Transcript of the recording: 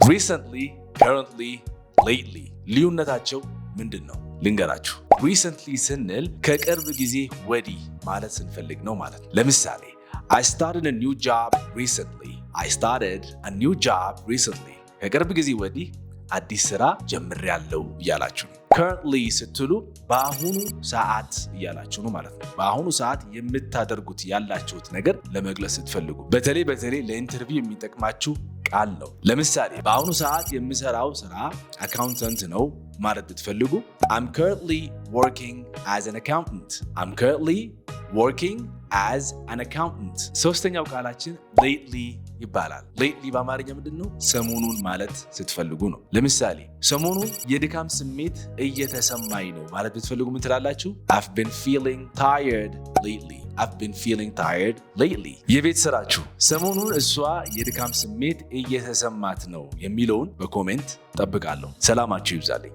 recently, currently, lately ልዩነታቸው ምንድን ነው ልንገራችሁ። recently ስንል ከቅርብ ጊዜ ወዲህ ማለት ስንፈልግ ነው ማለት ነው። ለምሳሌ I started a new job recently. I started a new job recently. ከቅርብ ጊዜ ወዲህ አዲስ ስራ ጀምሬያለሁ እያላችሁ ነው። currently ስትሉ በአሁኑ ሰዓት እያላችሁ ነው ማለት ነው። በአሁኑ ሰዓት የምታደርጉት ያላችሁት ነገር ለመግለጽ ስትፈልጉ በተለይ ለኢንተርቪው የሚጠቅማችሁ ቃል ነው። ለምሳሌ በአሁኑ ሰዓት የምሰራው ስራ አካውንታንት ነው ማለት ብትፈልጉ I'm currently working as an accountant. I'm currently working as an accountant. ሶስተኛው ቃላችን lately ይባላል። lately በአማርኛ ምንድነው? ሰሞኑን ማለት ስትፈልጉ ነው። ለምሳሌ ሰሞኑን የድካም ስሜት እየተሰማኝ ነው ማለት ብትፈልጉ ምን ትላላችሁ? I've been feeling tired lately. I've been feeling tired lately. የቤት ስራችሁ ሰሞኑን እሷ የድካም ስሜት እየተሰማት ነው የሚለውን በኮሜንት ጠብቃለሁ። ሰላማችሁ ይብዛልኝ።